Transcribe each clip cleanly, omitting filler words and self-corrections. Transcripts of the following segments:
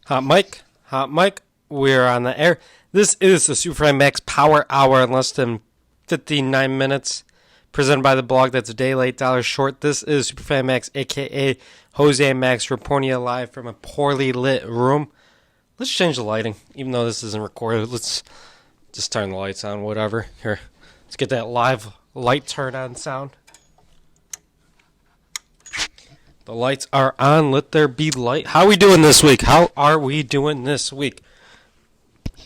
Hot mic. We're on the air. This is the SuperFan Max Power Hour in less than 59 minutes. Presented by the blog that's a day late, dollar short. This is SuperFan Max, aka Jose Max, reporting you live from a poorly lit room. Let's change the lighting, even though this isn't recorded. Let's just turn the lights on, whatever. Here, let's get that live light turn on sound. The lights are on. Let there be light. How are we doing this week?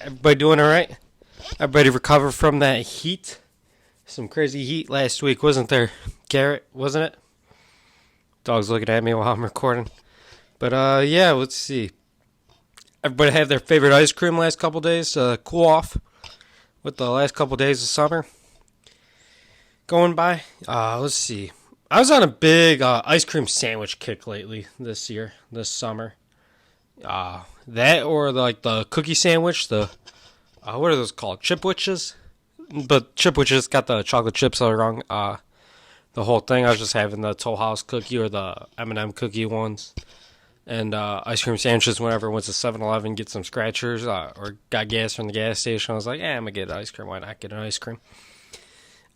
Everybody doing all right? Everybody recover from that heat? Some crazy heat last week, wasn't there? Garrett, wasn't it? Dog's looking at me while I'm recording. But, yeah, let's see. Everybody had their favorite ice cream last couple days to cool off with the last couple days of summer going by. Let's see. I was on a big ice cream sandwich kick lately this summer. That or like the cookie sandwich, what are those called? Chipwiches? But Chipwiches got the chocolate chips all wrong. The whole thing, I was just having the Toll House cookie or the M&M cookie ones. And ice cream sandwiches whenever I went to 7-Eleven, get some scratchers or got gas from the gas station. I was like, I'm going to get ice cream. Why not get an ice cream?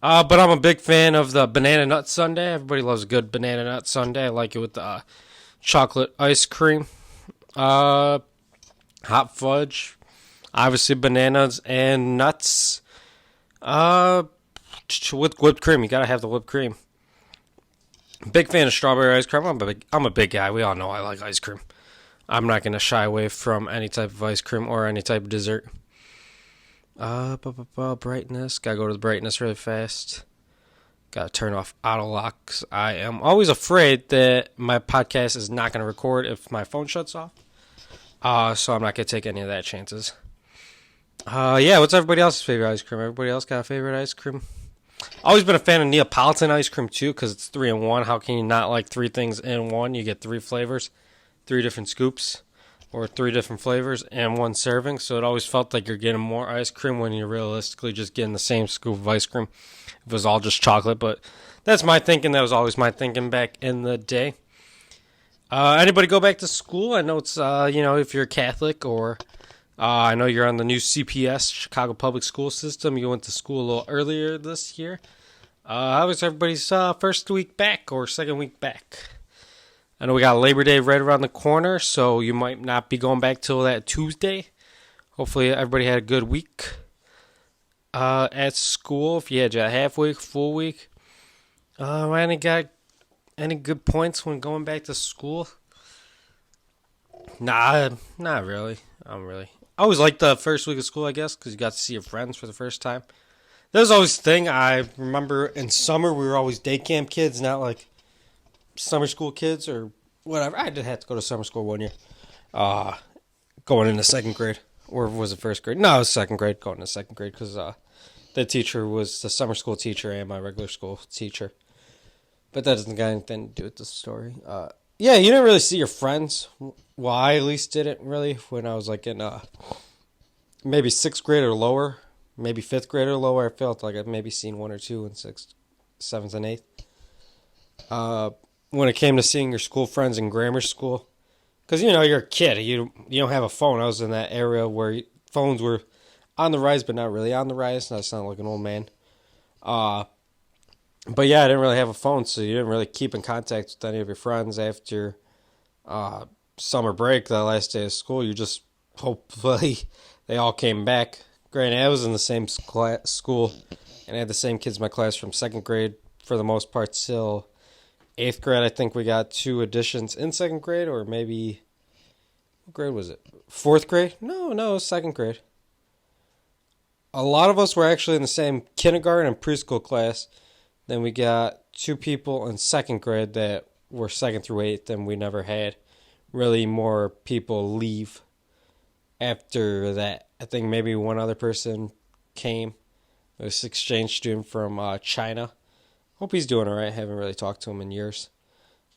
But I'm a big fan of the banana nut sundae. Everybody loves a good banana nut sundae. I like it with the chocolate ice cream. Hot fudge. Obviously bananas and nuts. With whipped cream. You gotta have the whipped cream. Big fan of strawberry ice cream. I'm a big guy. We all know I like ice cream. I'm not gonna shy away from any type of ice cream or any type of dessert. Brightness. Gotta go to the brightness really fast. Gotta turn off auto locks. I am always afraid that my podcast is not gonna record if my phone shuts off. So I'm not gonna take any of that chances. Yeah, what's everybody else's favorite ice cream? Everybody else got a favorite ice cream? Always been a fan of Neapolitan ice cream too, because it's 3-in-1. How can you not like three things in one? You get 3 flavors, 3 different scoops, or 3 different flavors and 1 serving. So it always felt like you're getting more ice cream when you're realistically just getting the same scoop of ice cream. It was all just chocolate, but that's my thinking. That was always my thinking back in the day. Anybody go back to school? I know it's, if you're Catholic or I know you're on the new CPS, Chicago Public School System. You went to school a little earlier this year. How was everybody's first week back or second week back? I know we got Labor Day right around the corner, so you might not be going back till that Tuesday. Hopefully everybody had a good week at school. If you had a half week, full week. Any good points when going back to school? Nah, not really. I always liked the first week of school, I guess, because you got to see your friends for the first time. That was always the thing. I remember in summer we were always day camp kids, not like summer school kids or whatever. I did have to go to summer school one year. Going into second grade. Or was it first grade? No, it was second grade, going into second grade, because the teacher was the summer school teacher and my regular school teacher. But that doesn't got anything to do with the story. Yeah, you didn't really see your friends. Well, I at least didn't really when I was like in maybe 6th grade or lower. Maybe 5th grade or lower. I felt like I've maybe seen 1 or 2 in 6th, 7th, and 8th. When it came to seeing your school friends in grammar school. Because, you're a kid. You don't have a phone. I was in that area where phones were on the rise, but not really on the rise. And I sound like an old man. But yeah, I didn't really have a phone, so you didn't really keep in contact with any of your friends after summer break, the last day of school. You just hopefully they all came back. Granted, I was in the same school, and I had the same kids in my class from 2nd grade for the most part till 8th grade. I think we got 2 additions in 2nd grade, or maybe, what grade was it? 4th grade? No, it was 2nd grade. A lot of us were actually in the same kindergarten and preschool class. Then we got 2 people in 2nd grade that were 2nd through 8th, and we never had really more people leave after that. I think maybe 1 other person came. It was an exchange student from China. Hope he's doing all right. Haven't really talked to him in years.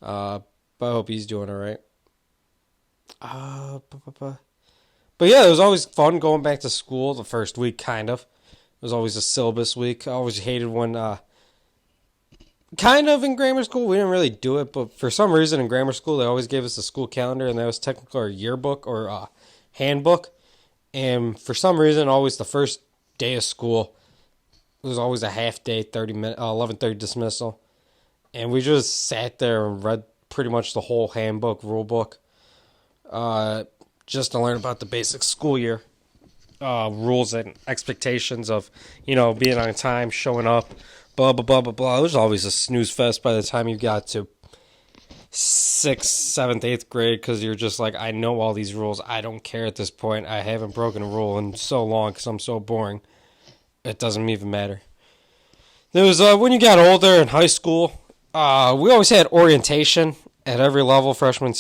But I hope he's doing all right. But yeah, it was always fun going back to school the first week, kind of. It was always a syllabus week. I always hated when Kind of in grammar school, we didn't really do it, but for some reason in grammar school, they always gave us a school calendar, and that was technically our yearbook or handbook. And for some reason, always the first day of school was always a half day, 30-minute, 11:30 dismissal, and we just sat there and read pretty much the whole handbook, rule book, just to learn about the basic school year rules and expectations of, being on time, showing up, blah, blah, blah, blah, blah. It was always a snooze fest by the time you got to 6th, 7th, 8th grade because you're just like, I know all these rules. I don't care at this point. I haven't broken a rule in so long because I'm so boring. It doesn't even matter. There was, when you got older in high school, we always had orientation at every level, freshman,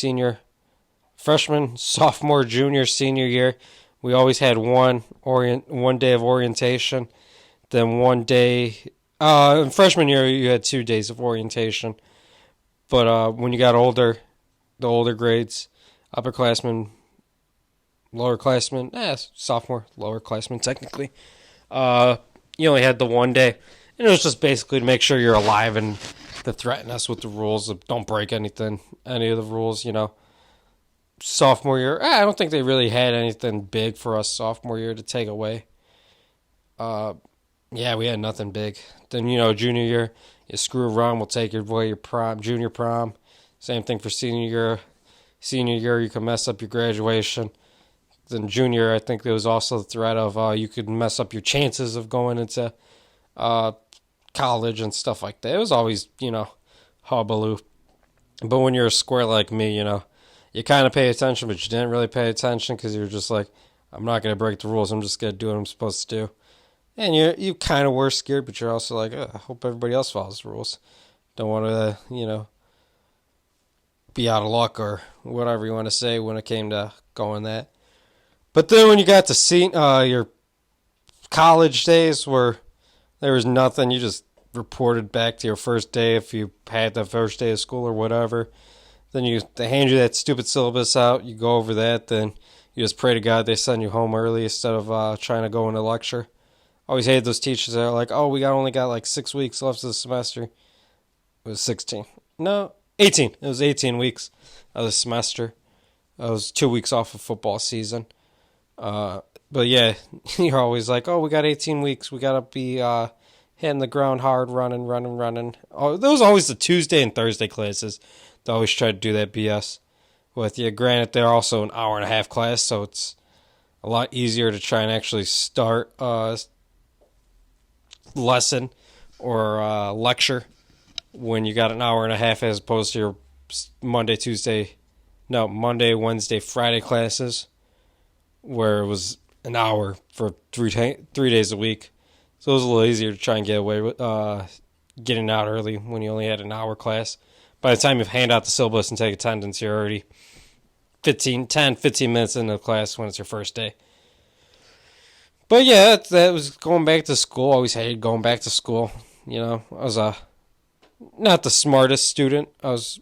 sophomore, junior, senior year. We always had one day of orientation. Then one day, in freshman year, you had 2 days of orientation. But when you got older, the older grades, upperclassmen, lowerclassmen, sophomore, lowerclassmen technically, you only had the 1 day. And it was just basically to make sure you're alive and to threaten us with the rules. Don't break any of the rules, Sophomore year, I don't think they really had anything big for us sophomore year to take away. Yeah, we had nothing big. Then, junior year, you screw around, we'll take away your prom, junior prom. Same thing for senior year. Senior year, you can mess up your graduation. Then junior, I think there was also the threat of you could mess up your chances of going into college and stuff like that. It was always, hullabaloo. But when you're a square like me, you kind of pay attention, but you didn't really pay attention because you're just like, I'm not going to break the rules. I'm just going to do what I'm supposed to do. And you kind of were scared, but you're also like, I hope everybody else follows the rules. Don't want to, be out of luck or whatever you want to say when it came to going that. But then when you got to your college days where there was nothing, you just reported back to your first day if you had the first day of school or whatever. Then they hand you that stupid syllabus out. You go over that. Then you just pray to God they send you home early instead of trying to go into lecture. Always hated those teachers that are like, we only got like 6 weeks left of the semester. It was 16. No, 18. It was 18 weeks of the semester. I was 2 weeks off of football season. But yeah, you're always like, we got 18 weeks. We got to be hitting the ground hard, running. Oh, there was always the Tuesday and Thursday classes. They always try to do that BS with you. Granted, they're also an hour and a half class, so it's a lot easier to try and actually start a lesson or a lecture when you got an hour and a half as opposed to your Monday, Wednesday, Friday classes where it was an hour for 3 days a week. So it was a little easier to try and get away with getting out early when you only had an hour class. By the time you hand out the syllabus and take attendance, you're already 15 minutes into the class when it's your first day. But yeah, that was going back to school. I always hated going back to school. I was not the smartest student. I was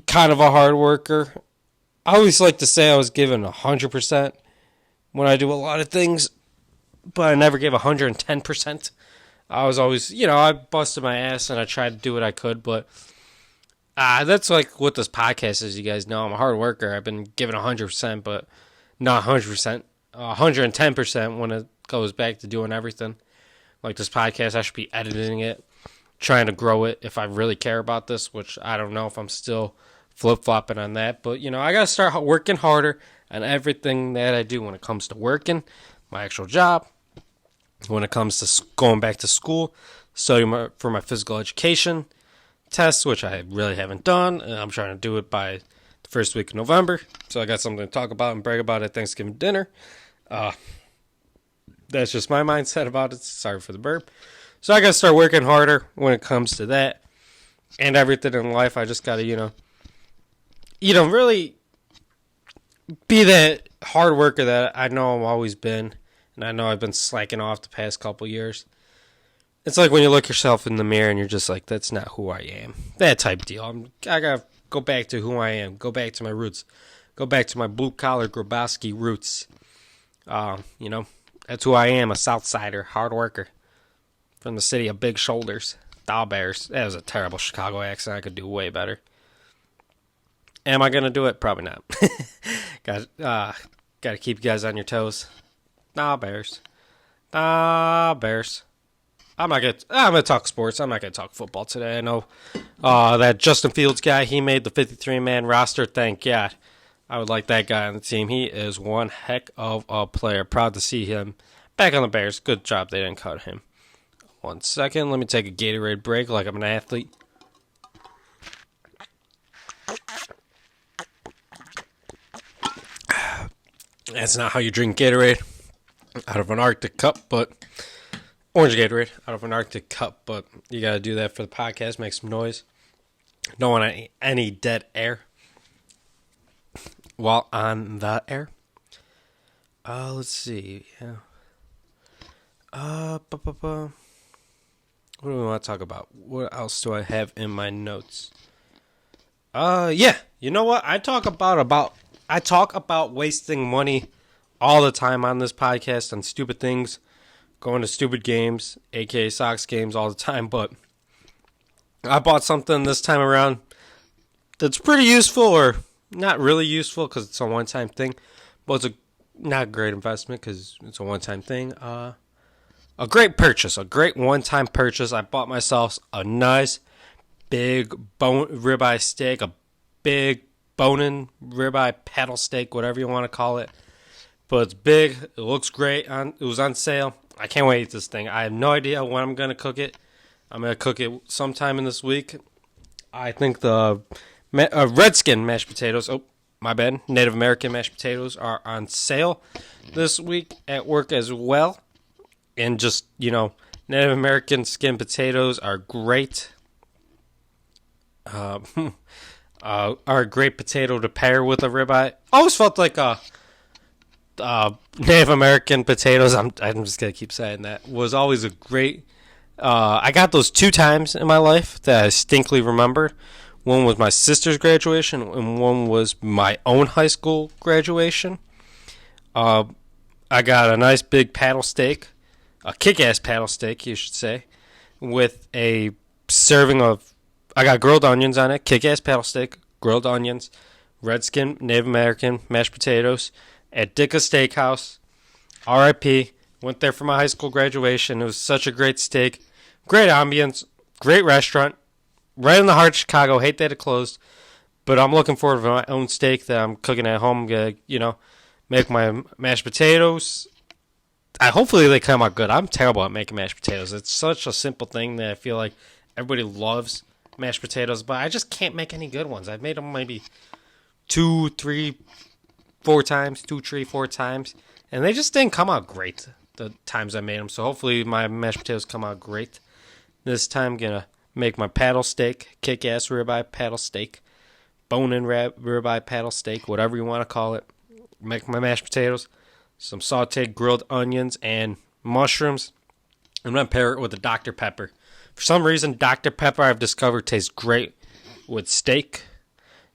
kind of a hard worker. I always like to say I was given 100% when I do a lot of things, but I never gave 110%. I was always, I busted my ass and I tried to do what I could, but that's like what this podcast is. You guys know I'm a hard worker. I've been given 100%, but not 100%, 110% when it goes back to doing everything. Like this podcast, I should be editing it, trying to grow it if I really care about this, which I don't know if I'm still flip-flopping on that. But, I got to start working harder on everything that I do when it comes to working, my actual job, when it comes to going back to school, studying for my physical education tests, which I really haven't done, and I'm trying to do it by the first week of November, so I got something to talk about and brag about at Thanksgiving dinner. That's just my mindset about it. Sorry for the burp. So I got to start working harder when it comes to that, and everything in life. I just got to, really be that hard worker that I know I've always been, and I know I've been slacking off the past couple years. It's like when you look yourself in the mirror and you're just like, that's not who I am. That type of deal. I got to go back to who I am. Go back to my roots. Go back to my blue-collar Grabowski roots. That's who I am, a Southsider, hard worker from the city of big shoulders. The Bears. That was a terrible Chicago accent. I could do way better. Am I going to do it? Probably not. Got to keep you guys on your toes. The Bears. The Bears. I'm going to talk sports. I'm not going to talk football today. I know that Justin Fields guy, he made the 53-man roster. Thank God. I would like that guy on the team. He is one heck of a player. Proud to see him back on the Bears. Good job they didn't cut him. 1 second. Let me take a Gatorade break like I'm an athlete. That's not how you drink Gatorade. Out of an Arctic cup, but... Orange Gatorade out of an Arctic cup, but you got to do that for the podcast. Make some noise. Don't want any dead air while on the air. Let's see. Yeah. What do we want to talk about? What else do I have in my notes? Yeah. You know what? I talk about wasting money all the time on this podcast on stupid things. Going to stupid games, aka Sox games, all the time. But I bought something this time around that's pretty useful, or not really useful because it's a one-time thing. But it's not a great investment because it's a one-time thing. A great purchase, a great one-time purchase. I bought myself a nice big ribeye steak, a big bone-in ribeye paddle steak, whatever you want to call it. But it's big. It looks great. It was on sale. I can't wait to eat this thing. I have no idea when I'm going to cook it. I'm going to cook it sometime in this week. I think the Redskin mashed potatoes, my bad, Native American mashed potatoes are on sale this week at work as well. And just, Native American skin potatoes are great. Are a great potato to pair with a ribeye. Always felt like Native American potatoes, I'm just going to keep saying that, was always a great... I got those 2 times in my life that I distinctly remember. One was my sister's graduation, and one was my own high school graduation. I got a nice big paddle steak, a kick-ass paddle steak, you should say, with a serving of... I got grilled onions on it, kick-ass paddle steak, grilled onions, Redskin, Native American, mashed potatoes, at Dicka's Steakhouse, R.I.P. Went there for my high school graduation. It was such a great steak, great ambience, great restaurant, right in the heart of Chicago. Hate that it closed, but I'm looking forward to my own steak that I'm cooking at home. I'm gonna, make my mashed potatoes. Hopefully they come out good. I'm terrible at making mashed potatoes. It's such a simple thing that I feel like everybody loves mashed potatoes, but I just can't make any good ones. I've made them maybe 2, 3, 4 times, and they just didn't come out great the times I made them. So hopefully my mashed potatoes come out great. This time, gonna make my paddle steak, kick-ass ribeye paddle steak, bone-in ribeye paddle steak, whatever you want to call it. Make my mashed potatoes, some sauteed grilled onions, and mushrooms. I'm gonna pair it with a Dr. Pepper. For some reason, Dr. Pepper I've discovered tastes great with steak.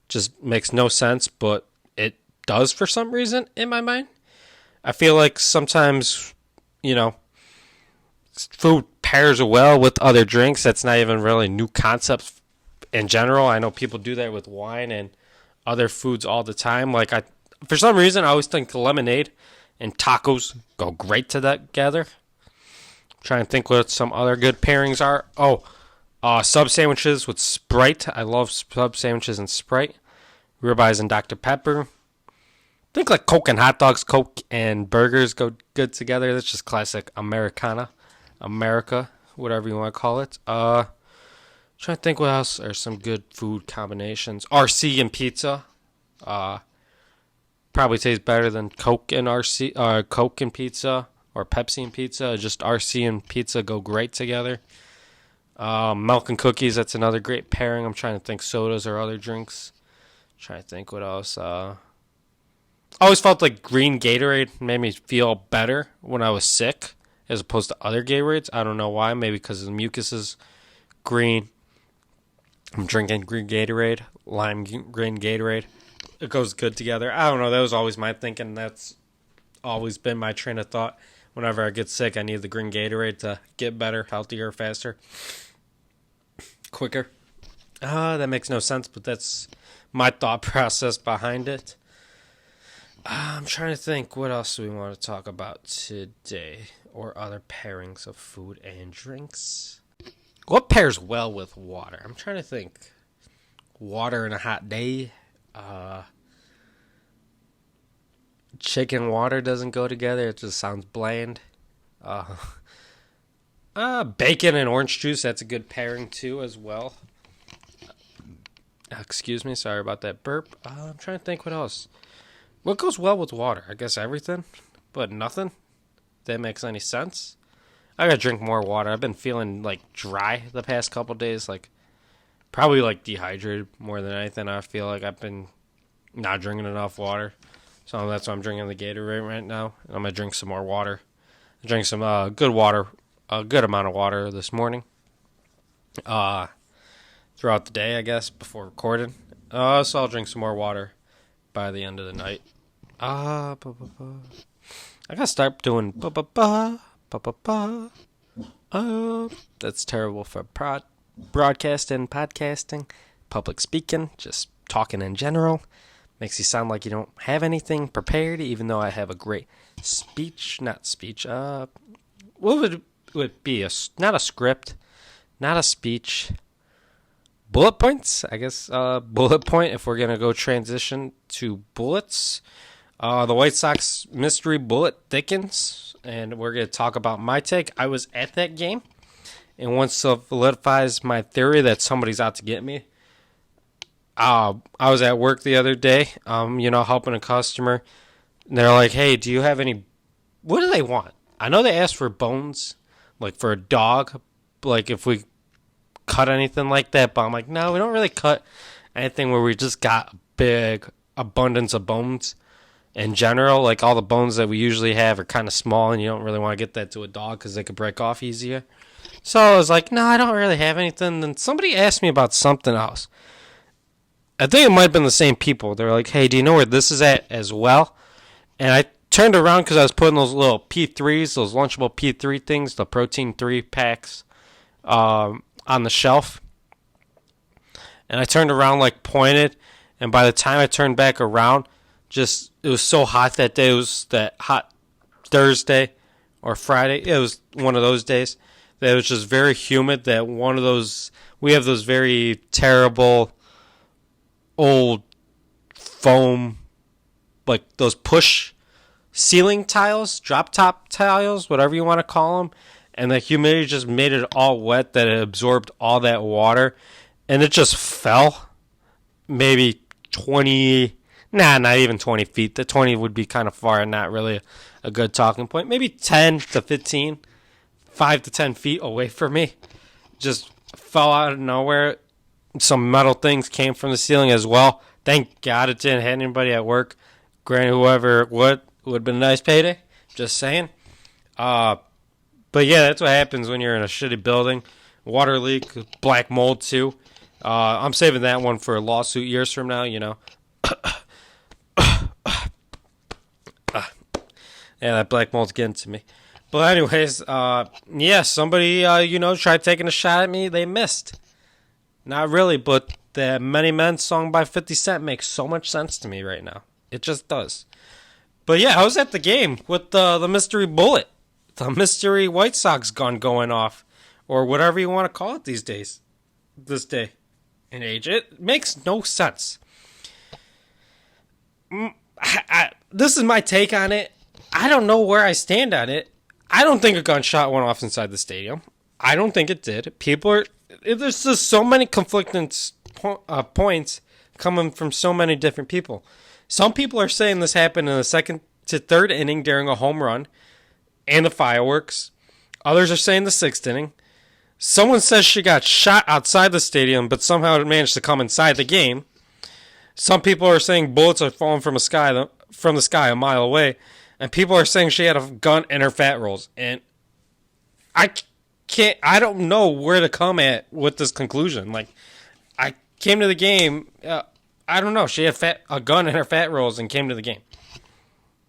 Just makes no sense, but does for some reason in my mind. I feel like sometimes, food pairs well with other drinks. That's not even really new concepts in general. I know people do that with wine and other foods all the time. For some reason, I always think lemonade and tacos go great together. I'm trying to think what some other good pairings are. Sub sandwiches with Sprite. I love sub sandwiches and Sprite. Ribeyes and Dr. Pepper. I think like Coke and hot dogs, Coke and burgers go good together. That's just classic Americana, America, whatever you want to call it. Trying to think what else are some good food combinations. RC and pizza, probably tastes better than Coke and Coke and pizza, or Pepsi and pizza. Just RC and pizza go great together. Milk and cookies, that's another great pairing. I'm trying to think sodas or other drinks. Trying to think what else. I always felt like green Gatorade made me feel better when I was sick as opposed to other Gatorades. I don't know why. Maybe because the mucus is green. I'm drinking green Gatorade, lime green Gatorade. It goes good together. I don't know. That was always my thinking. That's always been my train of thought. Whenever I get sick, I need the green Gatorade to get better, healthier, faster. quicker. That makes no sense, but that's my thought process behind it. I'm trying to think what else we want to talk about today, or other pairings of food and drinks. What pairs well with water? I'm trying to think. Water in a hot day. Chicken water doesn't go together. It just sounds bland. Bacon and orange juice. That's a good pairing too, as well. Excuse me. Sorry about that burp. I'm trying to think what else. What goes well with water? I guess everything, but nothing. If that makes any sense. I gotta drink more water. I've been feeling like dry the past couple days. Like probably like dehydrated more than anything. I feel like I've been not drinking enough water. So that's why I'm drinking the Gatorade right now. I'm going to drink some more water. I drank some good water, a good amount of water this morning. Throughout the day, I guess, before recording. So I'll drink some more water by the end of the night. I got to start doing that's terrible for broadcasting, podcasting, public speaking, just talking in general. Makes you sound like you don't have anything prepared, even though I have a great speech. Not speech. What would it be? Not a script, not a speech. Bullet points, I guess. Bullet point, if we're going to go transition to bullets. The White Sox mystery bullet thickens, and we're going to talk about my take. I was at that game, and once solidifies my theory that somebody's out to get me. I was at work the other day, helping a customer. And they're like, hey, do you have any... What do they want? I know they asked for bones, like for a dog, like if we cut anything like that. But I'm like, no, we don't really cut anything where we just got a big abundance of bones in general. Like all the bones that we usually have are kind of small, and you don't really want to get that to a dog because they could break off easier. So I was like, no, I don't really have anything. Then somebody asked me about something else. I think it might have been the same people. They were like, hey, do you know where this is at as well? And I turned around because I was putting those little P3s, those Lunchable P3 things, the protein 3 packs, on the shelf. And I turned around, like pointed. And by the time I turned back around, it was so hot that day. It was that hot Thursday or Friday. It was one of those days that it was just very humid. That one of those, we have those very terrible old foam, like those push ceiling tiles, drop top tiles, whatever you want to call them, and the humidity just made it all wet, that it absorbed all that water, and it just fell maybe 20, not even 20 feet. The 20 would be kind of far and not really a good talking point. Maybe 10 to 15, 5 to 10 feet away from me. Just fell out of nowhere. Some metal things came from the ceiling as well. Thank God it didn't hit anybody at work. Granted, whoever it would have been a nice payday. Just saying. But yeah, that's what happens when you're in a shitty building. Water leak, black mold too. I'm saving that one for a lawsuit years from now, Yeah, that black mold's getting to me. But anyways, somebody, tried taking a shot at me. They missed. Not really, but the Many Men song by 50 Cent makes so much sense to me right now. It just does. But yeah, I was at the game with the mystery bullet. The mystery White Sox gun going off. Or whatever you want to call it these days. This day and age. It makes no sense. This is my take on it. I don't know where I stand on it. I don't think a gunshot went off inside the stadium. I don't think it did. There's just so many conflicting points coming from so many different people. Some people are saying this happened in the second to third inning during a home run and the fireworks. Others are saying the sixth inning. Someone says she got shot outside the stadium, but somehow it managed to come inside the game. Some people are saying bullets are falling from the sky a mile away, and people are saying she had a gun in her fat rolls. And I don't know where to come at with this conclusion. Like, I came to the game. I don't know. She had a gun in her fat rolls and came to the game.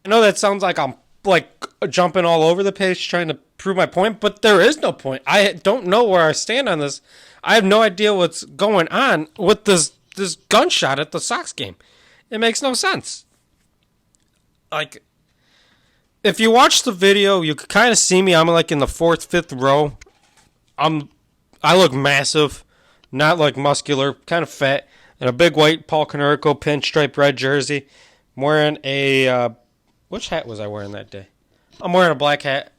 I know that sounds like I'm like jumping all over the page trying to prove my point, but there is no point. I don't know where I stand on this. I have no idea what's going on with this gunshot at the Sox game. It makes no sense. Like, if you watch the video, you can kind of see me. I'm like in the fourth, fifth row. I look massive, not like muscular, kind of fat, in a big white Paul Konerko pinstripe red jersey. I'm wearing a which hat was I wearing that day? I'm wearing a black hat.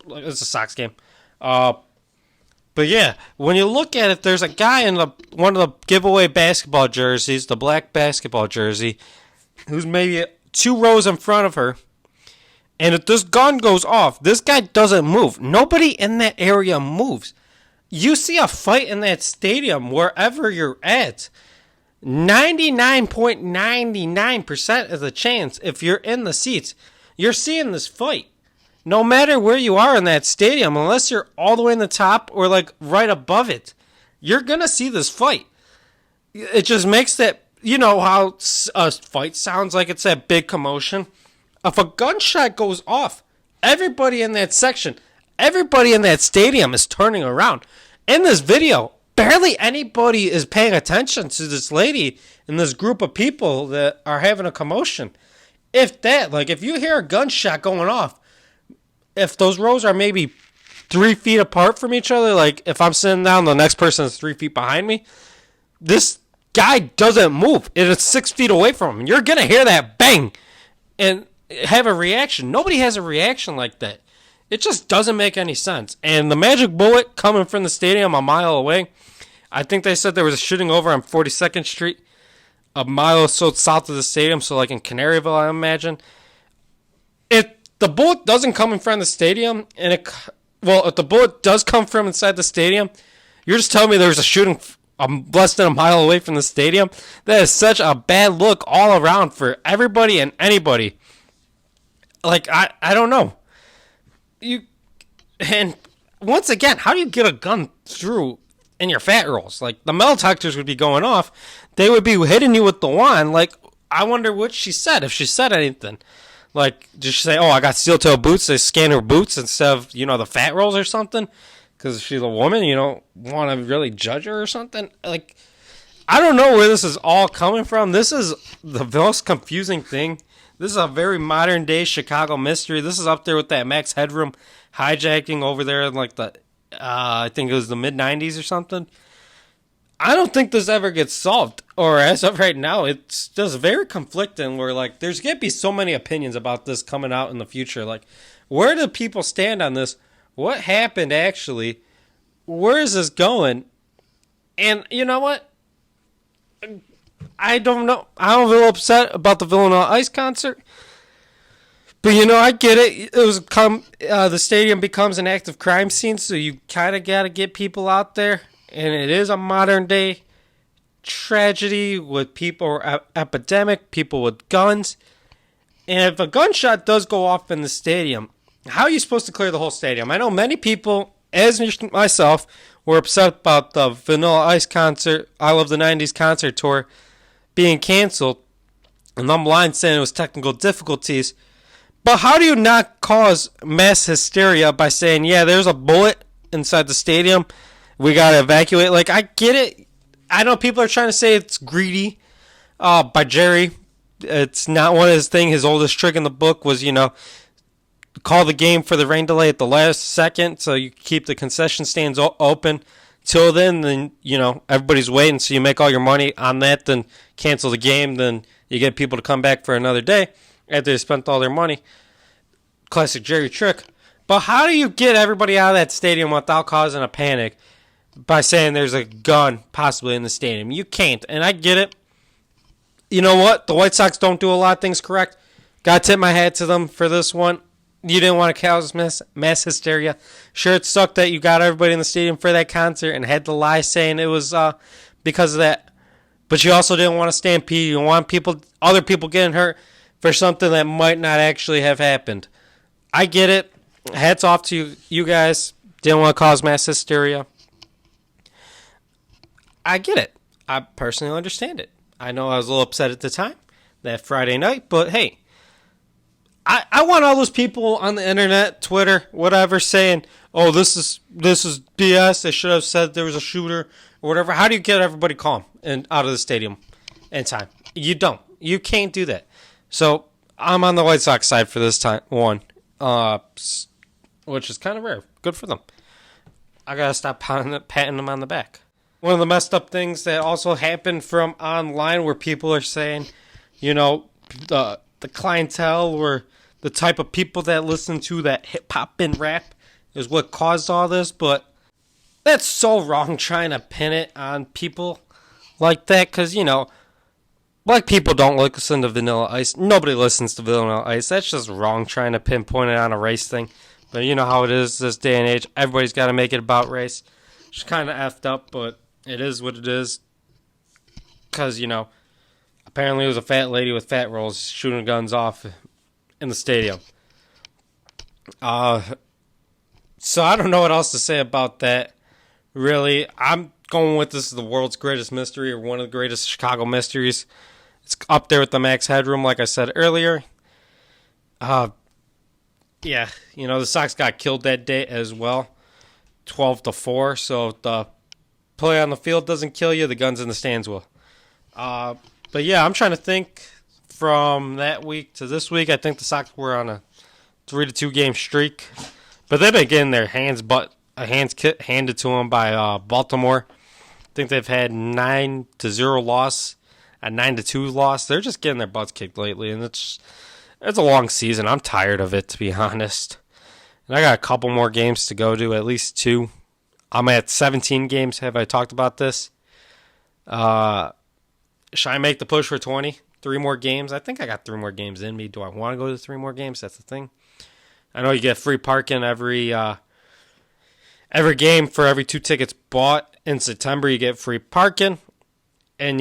It's a Sox game. But yeah, when you look at it, there's a guy in one of the giveaway basketball jerseys, the black basketball jersey, who's maybe 2 rows in front of her. And if this gun goes off, this guy doesn't move. Nobody in that area moves. You see a fight in that stadium wherever you're at. 99.99% of the chance, if you're in the seats, you're seeing this fight. No matter where you are in that stadium, unless you're all the way in the top or like right above it, you're going to see this fight. It just makes that, you know how a fight sounds like it's that big commotion? If a gunshot goes off, everybody in that section, everybody in that stadium is turning around. In this video, barely anybody is paying attention to this lady and this group of people that are having a commotion. If that, like if you hear a gunshot going off, if those rows are maybe 3 feet apart from each other, like if I'm sitting down, the next person is 3 feet behind me, this guy doesn't move. It is 6 feet away from him. You're going to hear that bang and have a reaction. Nobody has a reaction like that. It just doesn't make any sense. And the magic bullet coming from the stadium a mile away, I think they said there was a shooting over on 42nd Street, a mile or so south of the stadium, so like in Canaryville, I imagine. If the bullet doesn't come in front of the stadium, and if the bullet does come from inside the stadium, you're just telling me there was a shooting less than a mile away from the stadium? That is such a bad look all around for everybody and anybody. Like, I don't know. And once again, how do you get a gun through in your fat rolls? Like, the metal detectors would be going off. They would be hitting you with the wand. Like, I wonder what she said, if she said anything. Like, did she say, oh, I got steel-toe boots? They scan her boots instead of, the fat rolls or something? Because she's a woman, you don't want to really judge her or something? Like, I don't know where this is all coming from. This is the most confusing thing. This is a very modern-day Chicago mystery. This is up there with that Max Headroom hijacking over there in, like, I think it was the mid-'90s or something. I don't think this ever gets solved. Or as of right now, it's just very conflicting where, like, there's going to be so many opinions about this coming out in the future. Like, where do people stand on this? What happened, actually? Where is this going? And you know what? I don't know. I'm a little upset about the Villanelle Ice concert. But, I get it. The stadium becomes an active crime scene, so you kind of got to get people out there. And it is a modern-day tragedy with people epidemic, people with guns. And if a gunshot does go off in the stadium, how are you supposed to clear the whole stadium? I know many people, as myself, were upset about the Vanilla Ice concert, I Love the 90s concert tour being canceled. And I'm lying saying it was technical difficulties. But how do you not cause mass hysteria by saying, yeah, there's a bullet inside the stadium, we got to evacuate? Like, I get it. I know people are trying to say it's greedy by Jerry. It's not one of his things. His oldest trick in the book was, call the game for the rain delay at the last second so you keep the concession stands open. Till then, everybody's waiting, so you make all your money on that, then cancel the game, then you get people to come back for another day after they spent all their money. Classic Jerry trick. But how do you get everybody out of that stadium without causing a panic by saying there's a gun possibly in the stadium? You can't, and I get it. You know what? The White Sox don't do a lot of things correct. Got to tip my hat to them for this one. You didn't want to cause mass hysteria. Sure, it sucked that you got everybody in the stadium for that concert and had to lie saying it was because of that. But you also didn't want to stampede. You want other people getting hurt for something that might not actually have happened. I get it. Hats off to you guys. Didn't want to cause mass hysteria. I get it. I personally understand it. I know I was a little upset at the time, that Friday night, but hey, I want all those people on the internet, Twitter, whatever, saying, "Oh, this is BS. They should have said there was a shooter or whatever." How do you get everybody calm and out of the stadium in time? You don't. You can't do that. So I'm on the White Sox side for this time one, which is kind of rare. Good for them. I gotta stop patting them on the back. One of the messed up things that also happened from online, where people are saying, the clientele or the type of people that listen to that hip hop and rap is what caused all this, but that's so wrong trying to pin it on people like that, because, black people don't listen to Vanilla Ice. Nobody listens to Vanilla Ice. That's just wrong trying to pinpoint it on a race thing. But you know how it is this day and age. Everybody's got to make it about race. It's kind of effed up, but it is what it is. Because, apparently it was a fat lady with fat rolls shooting guns off in the stadium. So I don't know what else to say about that, really. I'm going with this is the world's greatest mystery, or one of the greatest Chicago mysteries. It's up there with the Max Headroom, like I said earlier. Yeah, the Sox got killed that day as well, 12-4. So if the play on the field doesn't kill you, the guns in the stands will. But yeah, I'm trying to think from that week to this week. I think the Sox were on a 3-2 game streak, but they've been getting their hands handed to them by Baltimore. I think they've had 9-0 loss, a 9-2 loss. They're just getting their butts kicked lately, and it's a long season. I'm tired of it, to be honest. And I got a couple more games to go to, at least 2. I'm at 17 games. Have I talked about this? Should I make the push for 20? 3 more games? I think I got 3 more games in me. Do I want to go to 3 more games? That's the thing. I know you get free parking every game for every 2 tickets bought. In September, you get free parking. And,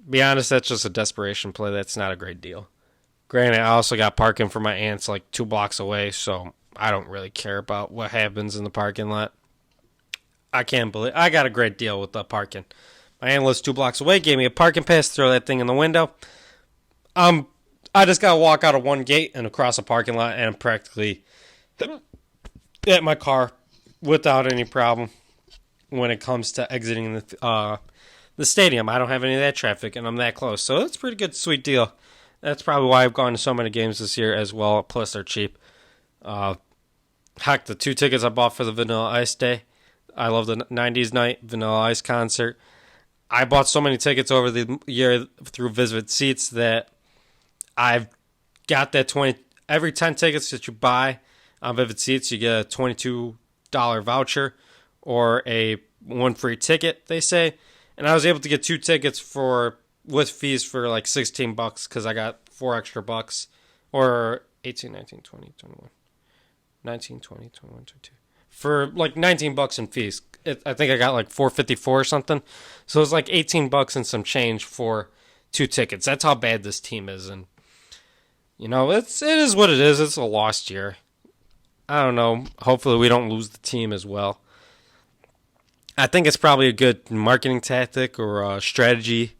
be honest, that's just a desperation play. That's not a great deal. Granted, I also got parking for my aunt's like 2 blocks away, so I don't really care about what happens in the parking lot. I can't believe I got a great deal with the parking. My aunt lives 2 blocks away, gave me a parking pass, throw that thing in the window. I just gotta walk out of one gate and across a parking lot, and I'm practically at my car without any problem when it comes to exiting the stadium. I don't have any of that traffic, and I'm that close, so it's a pretty good, sweet deal. That's probably why I've gone to so many games this year as well. Plus, they're cheap. Heck, the 2 tickets I bought for the Vanilla Ice Day. I love the 90s night Vanilla Ice concert. I bought so many tickets over the year through Vivid Seats that I've got that 20. Every 10 tickets that you buy on Vivid Seats, you get a $22 voucher or a 1 free ticket, they say. And I was able to get 2 tickets with fees for like $16 because I got $4 extra bucks, or 18, 19, 20, 21, 19, 20, 21, 22, for like $19 in fees. I think I got like $4.54 or something. So it was like $18 and some change for 2 tickets. That's how bad this team is, and it is what it is. It's a lost year. I don't know. Hopefully we don't lose the team as well. I think it's probably a good marketing tactic or a strategy.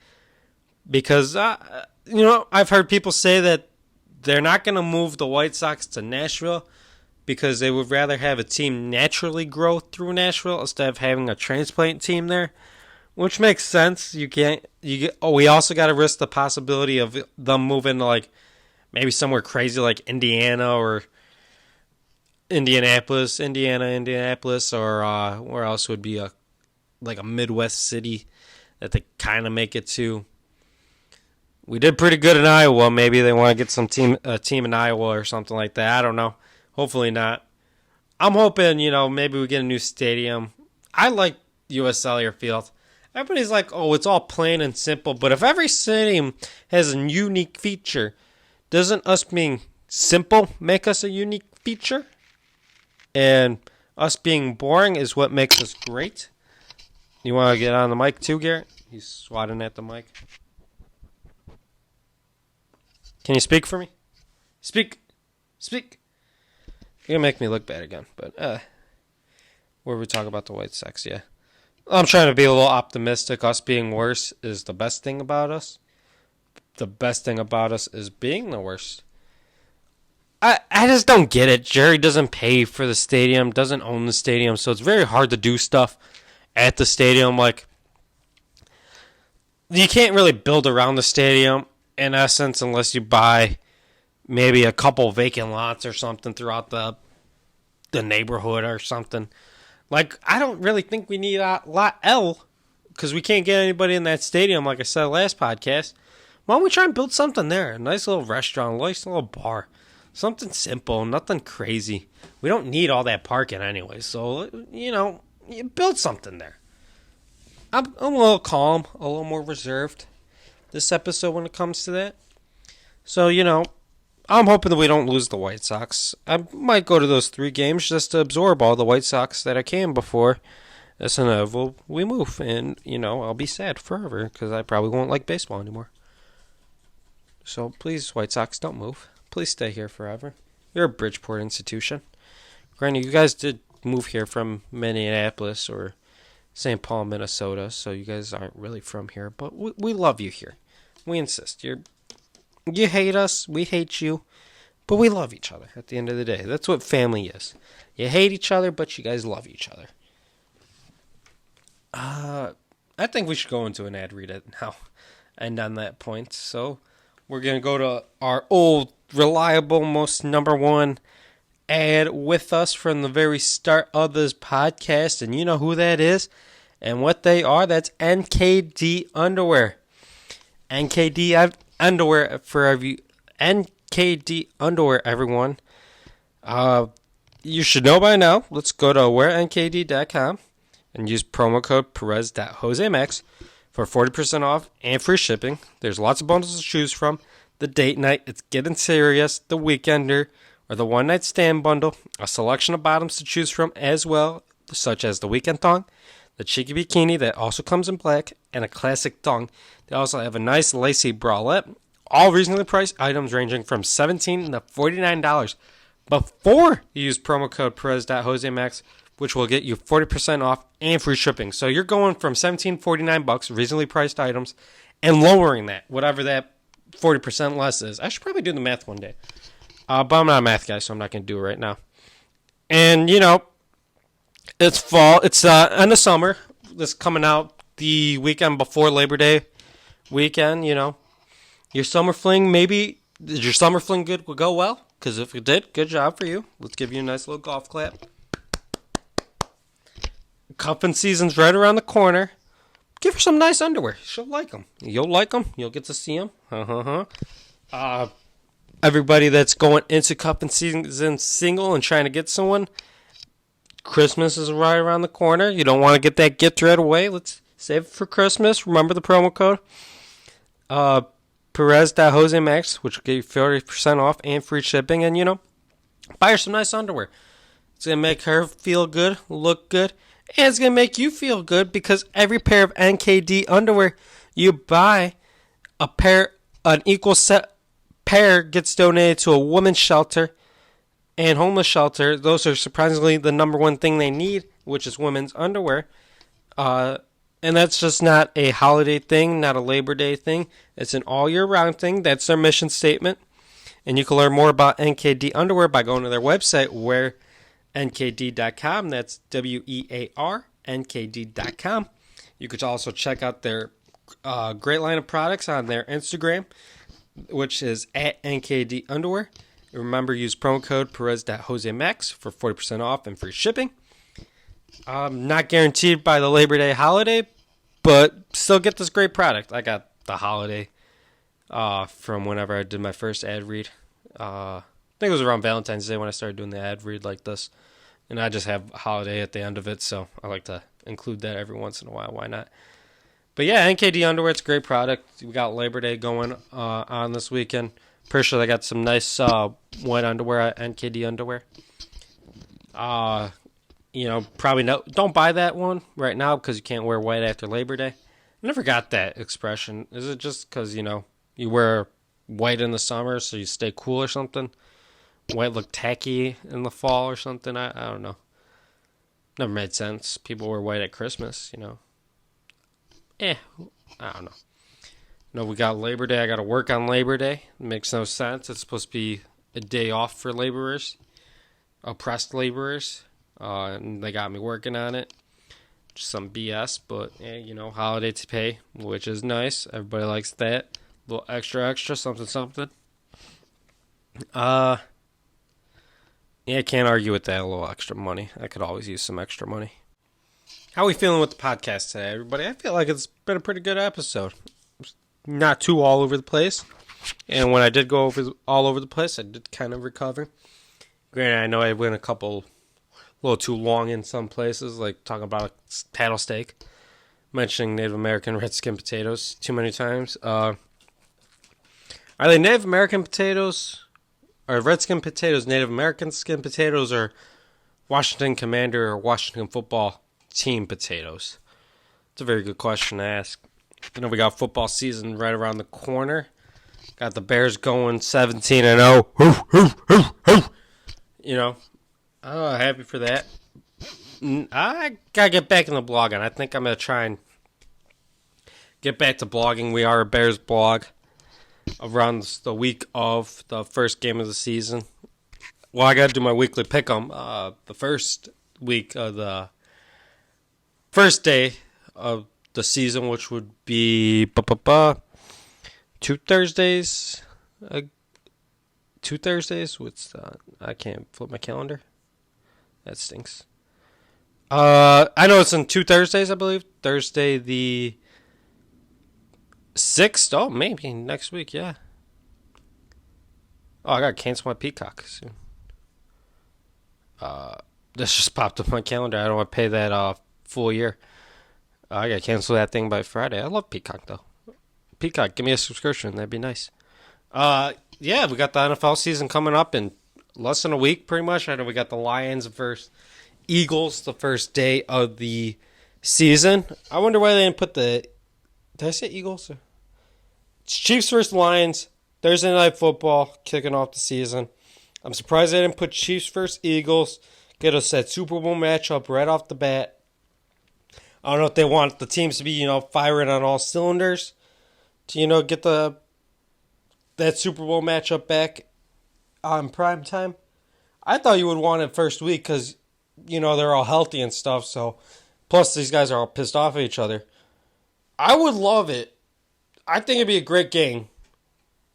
Because, I've heard people say that they're not going to move the White Sox to Nashville because they would rather have a team naturally grow through Nashville instead of having a transplant team there, which makes sense. We also got to risk the possibility of them moving to like maybe somewhere crazy like Indiana or Indianapolis, or where else would be a Midwest city that they kind of make it to. We did pretty good in Iowa. Maybe they want to get a team in Iowa or something like that. I don't know. Hopefully not. I'm hoping, maybe we get a new stadium. I like U.S. Cellular Field. Everybody's like, oh, it's all plain and simple. But if every stadium has a unique feature, doesn't us being simple make us a unique feature? And us being boring is what makes us great. You want to get on the mic too, Garrett? He's swatting at the mic. Can you speak for me? Speak. You're going to make me look bad again. But, where we talk about the White Sox, yeah. I'm trying to be a little optimistic. Us being worse is the best thing about us. The best thing about us is being the worst. just don't get it. Jerry doesn't pay for the stadium, doesn't own the stadium, so it's very hard to do stuff at the stadium. Like, you can't really build around the stadium, in essence, unless you buy maybe a couple vacant lots or something throughout the neighborhood or something. Like, I don't really think we need a lot L, because we can't get anybody in that stadium, like I said last podcast. Why don't we try and build something there? A nice little restaurant, a nice little bar. Something simple, nothing crazy. We don't need all that parking anyway, so, you build something there. I'm a little calm, a little more reserved this episode when it comes to that. So, I'm hoping that we don't lose the White Sox. I might go to those 3 games just to absorb all the White Sox that I can before SNL we move. And, I'll be sad forever because I probably won't like baseball anymore. So please, White Sox, don't move. Please stay here forever. You're a Bridgeport institution. Granted, you guys did move here from Minneapolis or St. Paul, Minnesota, so you guys aren't really from here. But we love you here. We insist. You hate us, we hate you, but we love each other at the end of the day. That's what family is. You hate each other, but you guys love each other. I think we should go into an ad read it now. And on that point, so we're going to go to our old, reliable, most number one ad with us from the very start of this podcast. And you know who that is and what they are. That's NKD Underwear. NKD Underwear for every NKD Underwear, everyone. You should know by now. Let's go to wearnkd.com and use promo code Perez.Josemax for 40% off and free shipping. There's lots of bundles to choose from. The date night, it's getting serious, the weekender, or the one night stand bundle. A selection of bottoms to choose from as well, such as the weekend thong, the cheeky bikini that also comes in black, and a classic thong. They also have a nice lacy bralette. All reasonably priced items ranging from $17 to $49 before you use promo code Perez.Josemax, which will get you 40% off and free shipping. So you're going from $17.49, reasonably priced items, and lowering that, whatever that 40% less is. I should probably do the math one day. But I'm not a math guy, so I'm not going to do it right now. And, it's fall. It's end of summer. This coming out the weekend before Labor Day weekend, Your summer fling, maybe, did your summer fling go well? Because if it did, good job for you. Let's give you a nice little golf clap. Cuffing season's right around the corner. Give her some nice underwear. She'll like them. You'll like them. You'll get to see them. Everybody that's going into cuffing season single and trying to get someone, Christmas is right around the corner. You don't want to get that gift right away. Let's save it for Christmas. Remember the promo code. Perez.JosemaX, which will get you 40% off and free shipping. And, buy her some nice underwear. It's going to make her feel good, look good. And it's going to make you feel good because every pair of NKD underwear you buy, an equal set pair gets donated to a women's shelter and homeless shelter. Those are surprisingly the number one thing they need, which is women's underwear. And that's just not a holiday thing, not a Labor Day thing. It's an all year round thing. That's their mission statement. And you can learn more about NKD Underwear by going to their website, wearnkd.com. That's WEARNKD.com. You could also check out their great line of products on their Instagram, which is at NKD Underwear. Remember, use promo code Perez.JosemaX for 40% off and free shipping. Not guaranteed by the Labor Day holiday, but still get this great product. I got the holiday from whenever I did my first ad read. I think it was around Valentine's Day when I started doing the ad read like this. And I just have holiday at the end of it, so I like to include that every once in a while. Why not? But yeah, NKD Underwear, it's a great product. We got Labor Day going on this weekend. Pretty sure they got some nice white underwear at NKD Underwear. Probably don't buy that one right now because you can't wear white after Labor Day. I never got that expression. Is it just because, you wear white in the summer so you stay cool or something? White look tacky in the fall or something? I don't know. Never made sense. People wear white at Christmas, I don't know. We got Labor Day. I got to work on Labor Day. It makes no sense. It's supposed to be a day off for laborers, oppressed laborers. And they got me working on it. Just some BS, but holiday to pay, which is nice. Everybody likes that. A little extra, something. Can't argue with that. A little extra money. I could always use some extra money. How are we feeling with the podcast today, everybody? I feel like it's been a pretty good episode. Not too all over the place. And when I did go all over the place, I did kind of recover. Granted, I know I went a little too long in some places, like talking about a paddle steak, mentioning Native American red skin potatoes too many times. Are they Native American potatoes? Are red skin potatoes Native American skin potatoes, or Washington Commander or Washington football team potatoes? It's a very good question to ask. We got football season right around the corner. Got the Bears going 17-0. Happy for that. I gotta get back in the blogging. I think I'm gonna try and get back to blogging. We are a Bears blog around the week of the first game of the season. Well, I gotta do my weekly pick'em. The first week of the first day of the season, which would be 2 Thursdays. 2 Thursdays. I can't flip my calendar. That stinks. I know it's on 2 Thursdays, I believe. Thursday the 6th. Oh, maybe next week, yeah. Oh, I gotta cancel my Peacock soon. This just popped up on my calendar. I don't want to pay that full year. I gotta cancel that thing by Friday. I love Peacock, though. Peacock, give me a subscription. That'd be nice. Yeah, we got the NFL season coming up in less than a week, pretty much. I know we got the Lions versus Eagles the first day of the season. I wonder why they didn't put the... Did I say Eagles? It's Chiefs versus Lions. Thursday Night Football kicking off the season. I'm surprised they didn't put Chiefs versus Eagles. Get us that Super Bowl matchup right off the bat. I don't know if they want the teams to be, firing on all cylinders to, get that Super Bowl matchup back on prime time. I thought you would want it first week because, they're all healthy and stuff. So, plus these guys are all pissed off at each other. I would love it. I think it'd be a great game.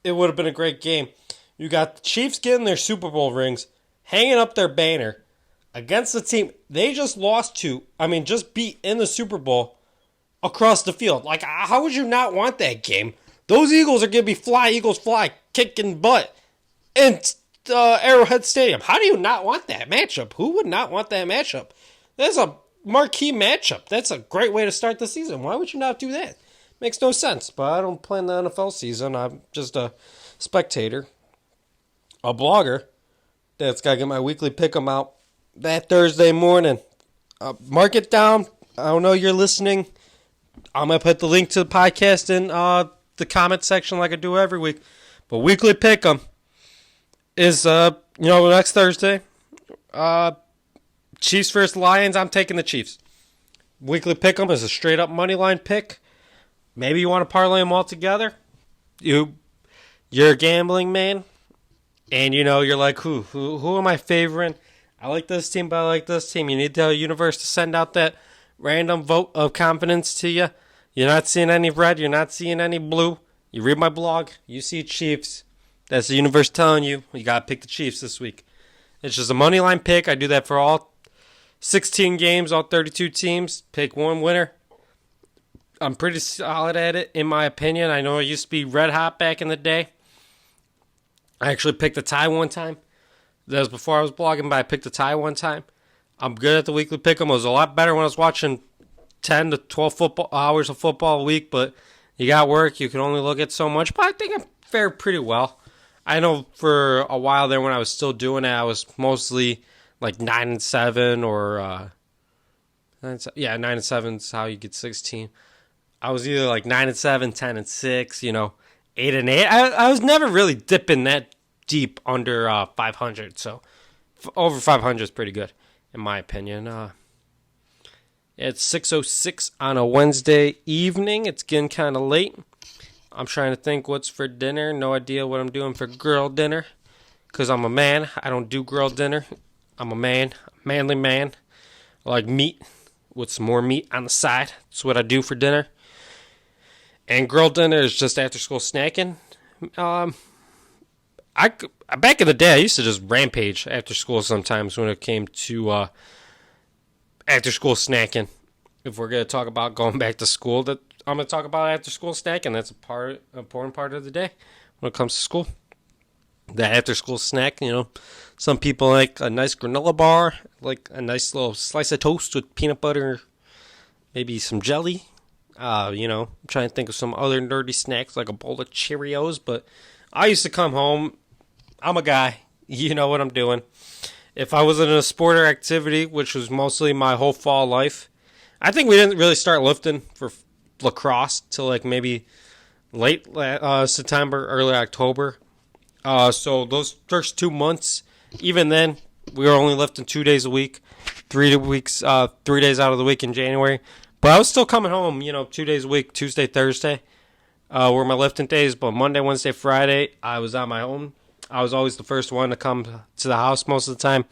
It would have been a great game. You got the Chiefs getting their Super Bowl rings, hanging up their banner against the team they just lost to. Just beat in the Super Bowl across the field. Like, how would you not want that game? Those Eagles are going to be Eagles fly, kicking butt in Arrowhead Stadium. How do you not want that matchup? Who would not want that matchup? That's a marquee matchup. That's a great way to start the season. Why would you not do that? Makes no sense, but I don't play in the NFL season. I'm just a spectator, a blogger that's got to get my weekly pick'em out that Thursday morning. Mark it down. I don't know you're listening. I'm going to put the link to the podcast in the comment section like I do every week. But weekly pick'em is, next Thursday. Chiefs versus Lions. I'm taking the Chiefs. Weekly pick'em is a straight up money line pick. Maybe you want to parlay them all together. You're a gambling man, and you're like, who am I favoring? I like this team, but I like this team. You need the universe to send out that random vote of confidence to you. You're not seeing any red. You're not seeing any blue. You read my blog. You see Chiefs. That's the universe telling you got to pick the Chiefs this week. It's just a money line pick. I do that for all 16 games, all 32 teams. Pick one winner. I'm pretty solid at it, in my opinion. I know I used to be red hot back in the day. I actually picked a tie one time. That was before I was blogging, but I picked a tie one time. I'm good at the weekly pick'em. It was a lot better when I was watching 10 to 12 hours of football a week, but you got work. You can only look at so much, but I think I fared pretty well. I know for a while there when I was still doing it, I was mostly like 9-7 or 9-7 is how you get 16. I was either like 9-7, 10-6, 8-8. I was never really dipping that deep under 500. So over 500 is pretty good, in my opinion. It's 6:06 on a Wednesday evening. It's getting kind of late. I'm trying to think what's for dinner. No idea what I'm doing for girl dinner. because I'm a man. I don't do grilled dinner. I'm a man, manly man. I like meat with some more meat on the side. That's what I do for dinner. And grilled dinner is just after school snacking. Um, I back in the day I used to just rampage after school sometimes when it came to after school snacking. If we're gonna talk about going back to school, that I'm gonna talk about after school snacking. That's important part of the day when it comes to school. The after school snack, some people like a nice granola bar, like a nice little slice of toast with peanut butter, maybe some jelly. I'm trying to think of some other nerdy snacks like a bowl of Cheerios, but I used to come home. I'm a guy. You know what I'm doing. If I was in a sport or activity, which was mostly my whole fall life, I think we didn't really start lifting for lacrosse till like maybe late September, early October. So those first 2 months, even then, we were only lifting 2 days a week, 3 days out of the week in January. But I was still coming home, 2 days a week, Tuesday, Thursday, were my lifting days. But Monday, Wednesday, Friday, I was on my own. I was always the first one to come to the house most of the time,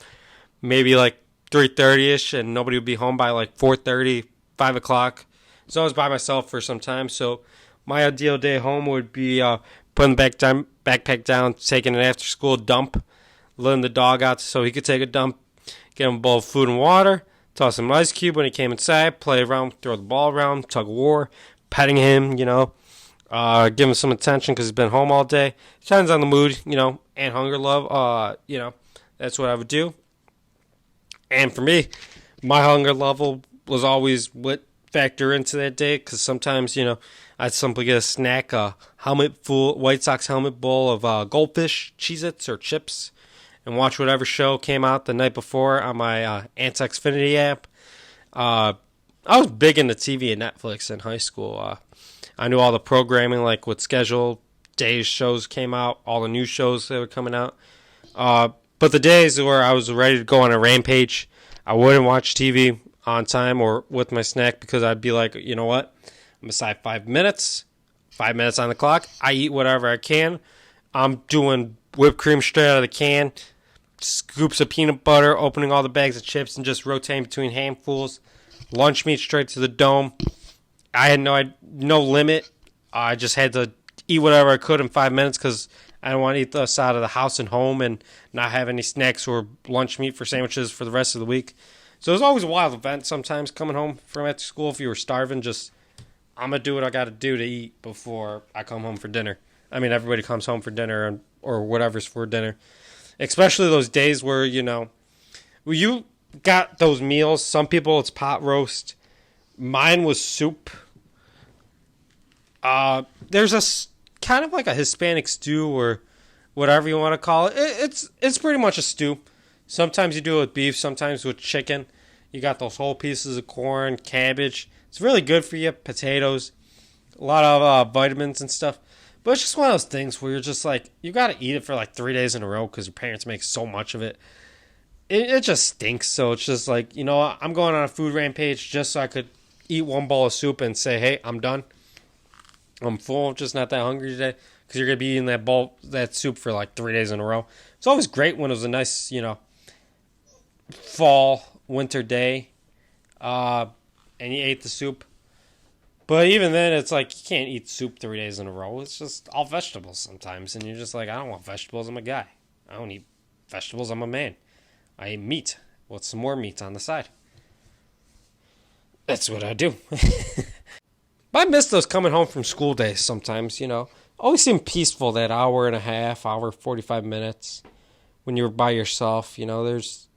maybe like 3:30ish, and nobody would be home by like 4:30, 5 o'clock. So I was by myself for some time. So my ideal day home would be putting the backpack down, taking an after-school dump, letting the dog out so he could take a dump, get him a bowl of food and water, toss him an ice cube when he came inside, play around, throw the ball around, tug of war, petting him, give him some attention because he's been home all day. Depends on the mood, and hunger love. That's what I would do. And for me, my hunger level was always what factor into that day because sometimes, I'd simply get a snack, White Sox helmet bowl of goldfish, Cheez-Its, or chips, and watch whatever show came out the night before on my Ant Xfinity app. I was big into TV and Netflix in high school. I knew all the programming, like what schedule days shows came out, all the new shows that were coming out. But the days where I was ready to go on a rampage, I wouldn't watch TV on time or with my snack because I'd be like, you know what? I'm aside 5 minutes, 5 minutes on the clock. I eat whatever I can. I'm doing whipped cream straight out of the can, scoops of peanut butter, opening all the bags of chips, and just rotating between handfuls. Lunch meat straight to the dome. I had no limit. I just had to eat whatever I could in 5 minutes because I didn't want to eat this out of the house and home and not have any snacks or lunch meat for sandwiches for the rest of the week. So it was always a wild event sometimes coming home from after school. If you were starving, I'm going to do what I got to do to eat before I come home for dinner. I mean, everybody comes home for dinner or whatever's for dinner. Especially those days where, you got those meals. Some people, it's pot roast. Mine was soup. There's a kind of like a Hispanic stew or whatever you want to call it. It's pretty much a stew. Sometimes you do it with beef, sometimes with chicken. You got those whole pieces of corn, cabbage. It's really good for you. Potatoes, a lot of vitamins and stuff. But it's just one of those things where you're just like, you got to eat it for like 3 days in a row because your parents make so much of it. It just stinks. So it's just like, I'm going on a food rampage just so I could eat one bowl of soup and say, hey, I'm done. I'm full, just not that hungry today. Because you're going to be eating that soup for like 3 days in a row. It's always great when it was a nice, fall, winter day. And you ate the soup. But even then, it's like you can't eat soup 3 days in a row. It's just all vegetables sometimes. And you're just like, I don't want vegetables. I'm a guy. I don't eat vegetables. I'm a man. I eat meat with some more meat on the side. That's what I do. But I miss those coming home from school days sometimes, Always seemed peaceful, that hour and a half, hour, 45 minutes when you were by yourself. There's...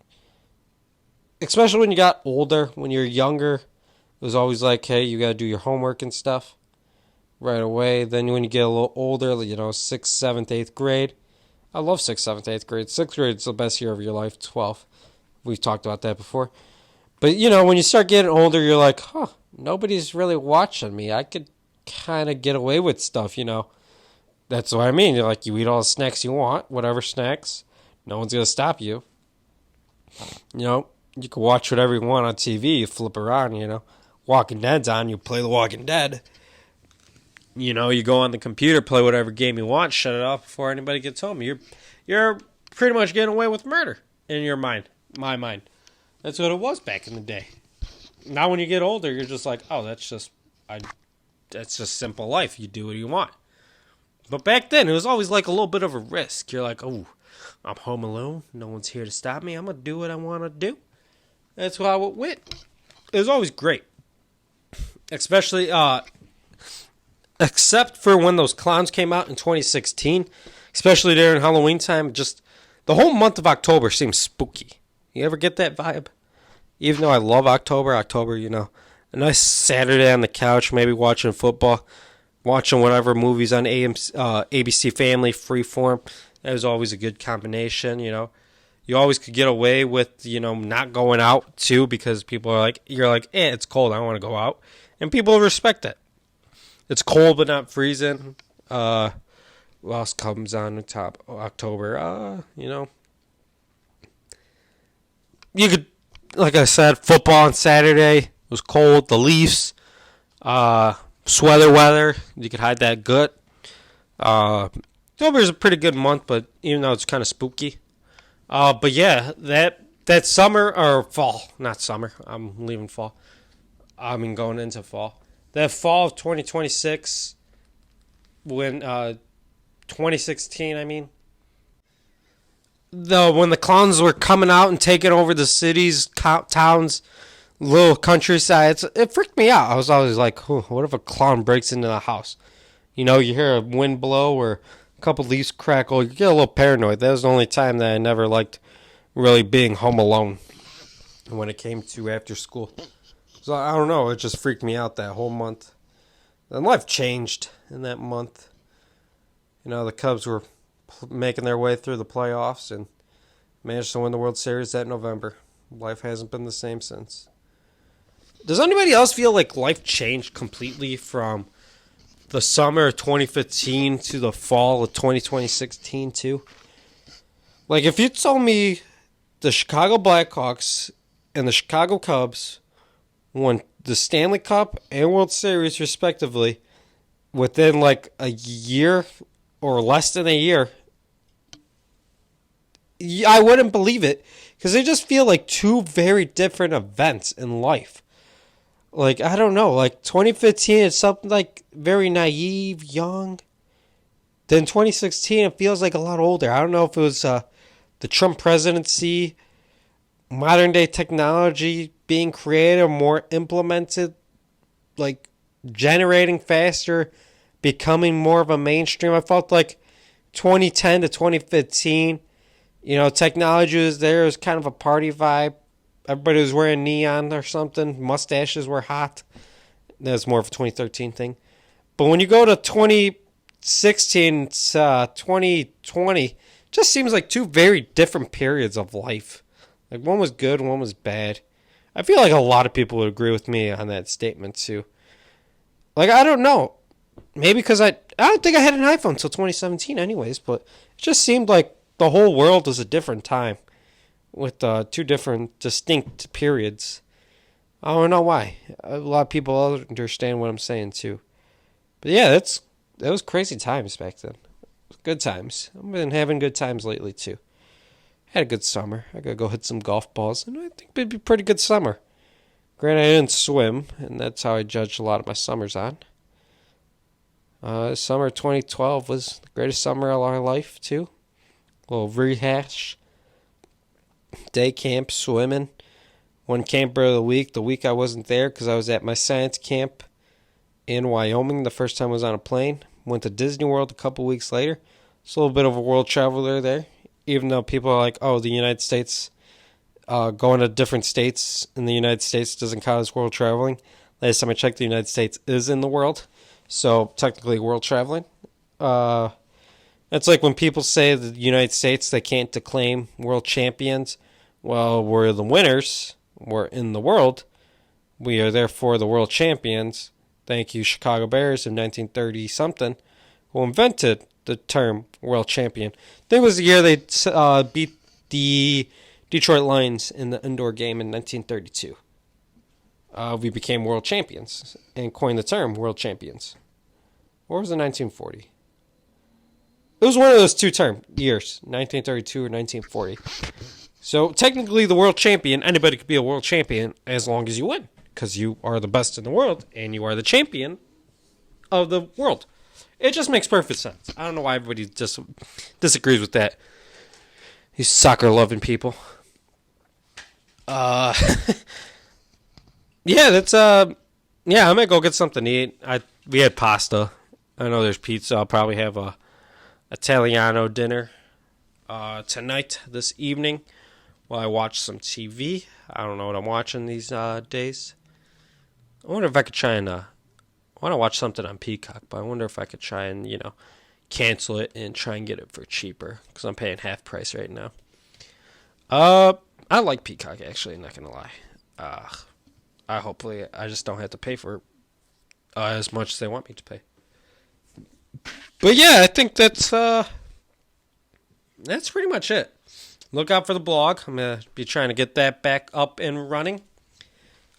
Especially when you got older, when you're younger, it was always like, hey, you got to do your homework and stuff right away. Then when you get a little older, 6th, 7th, 8th grade. I love 6th, 7th, 8th grade. 6th grade is the best year of your life, 12th. We've talked about that before. But, when you start getting older, you're like, nobody's really watching me. I could kind of get away with stuff, That's what I mean. You're like, you eat all the snacks you want, whatever snacks. No one's going to stop you. You can watch whatever you want on TV. You flip around, Walking Dead's on, you play The Walking Dead. You go on the computer, play whatever game you want, shut it off before anybody gets home. You're pretty much getting away with murder in your mind, my mind. That's what it was back in the day. Now when you get older, you're just like, oh, that's just simple life. You do what you want. But back then, it was always like a little bit of a risk. You're like, oh, I'm home alone. No one's here to stop me. I'm going to do what I want to do. That's how it went. It was always great. Especially, except for when those clowns came out in 2016. Especially during Halloween time. Just the whole month of October seems spooky. You ever get that vibe? Even though I love October, a nice Saturday on the couch, maybe watching football. Watching whatever movies on ABC Family, Freeform. That was always a good combination, You always could get away with, not going out, too, because people are like, you're like, it's cold, I don't want to go out. And people respect it. It's cold, but not freezing. What else comes on top October? You could, like I said, football on Saturday. It was cold. The Leafs. Sweater weather, you could hide that gut. October is a pretty good month, but even though it's kind of spooky. But yeah, that summer or fall, not summer. I'm leaving fall. Going into fall. That fall of 2026, when 2016, when the clowns were coming out and taking over the cities, towns. Little countrysides, it freaked me out. I was always like, what if a clown breaks into the house? You hear a wind blow or a couple leaves crackle. You get a little paranoid. That was the only time that I never liked really being home alone when it came to after school. So I don't know. It just freaked me out that whole month. And life changed in that month. The Cubs were making their way through the playoffs and managed to win the World Series that November. Life hasn't been the same since. Does anybody else feel like life changed completely from the summer of 2015 to the fall of 2016 too? Like, if you told me the Chicago Blackhawks and the Chicago Cubs won the Stanley Cup and World Series respectively within like a year or less than a year, I wouldn't believe it, because they just feel like two very different events in life. Like, I don't know, like 2015, it's something like very naive, young. Then 2016, it feels like a lot older. I don't know if it was the Trump presidency, modern day technology being created or more implemented, like generating faster, becoming more of a mainstream. I felt like 2010 to 2015, technology was there. It was kind of a party vibe. Everybody was wearing neon or something. Mustaches were hot. That was more of a 2013 thing. But when you go to 2016 to 2020, it just seems like two very different periods of life. Like, one was good, one was bad. I feel like a lot of people would agree with me on that statement too. Like, I don't know. Maybe because I don't think I had an iPhone until 2017 anyways, but it just seemed like the whole world was a different time with two different distinct periods. I don't know why. A lot of people understand what I'm saying too. But yeah, that was crazy times back then. Good times. I've been having good times lately too. Had a good summer. I gotta go hit some golf balls, and I think it'd be a pretty good summer. Granted, I didn't swim, and that's how I judged a lot of my summers on. Summer 2012 was the greatest summer of our life too. A little rehash. Day camp, swimming. One camper of the week I wasn't there because I was at my science camp in Wyoming the first time I was on a plane. Went to Disney World a couple weeks later. It's a little bit of a world traveler there. Even though people are like, oh, the United States, going to different states in the United States doesn't count as world traveling. Last time I checked, the United States is in the world. So technically world traveling. It's like when people say the United States, they can't declaim world champions. Well, we're the winners. We're in the world. We are therefore the world champions. Thank you, Chicago Bears in 1930-something, who invented the term world champion. I think it was the year they beat the Detroit Lions in the indoor game in 1932. We became world champions and coined the term world champions. Or was it 1940? It was one of those two-term years, 1932 or 1940. So technically, the world champion, anybody could be a world champion as long as you win, because you are the best in the world and you are the champion of the world. It just makes perfect sense. I don't know why everybody just disagrees with that. These soccer-loving people. Yeah, that's yeah, I might go get something to eat. We had pasta. I know there's pizza. I'll probably have a Italiano dinner tonight, this evening, while I watch some TV. I don't know what I'm watching these days. I wonder if I could try and I want to watch something on Peacock, but I wonder if I could try and cancel it and try and get it for cheaper, because I'm paying half price right now. I like Peacock, actually, not gonna lie. I just don't have to pay for as much as they want me to pay. But yeah, I think that's pretty much it. Look out for the blog. I'm gonna be trying to get that back up and running.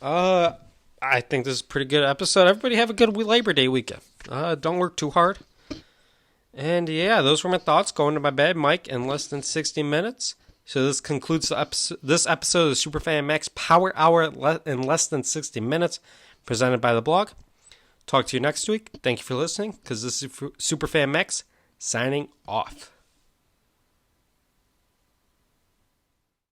I think this is a pretty good episode. Everybody have a good Labor Day weekend. Don't work too hard. And yeah, those were my thoughts going to my bed, Mike, in less than 60 minutes. So this concludes this episode of the SuperFan Max Power Hour in less than 60 minutes, presented by the blog. Talk to you next week. Thank you for listening, because this is SuperFan Max signing off.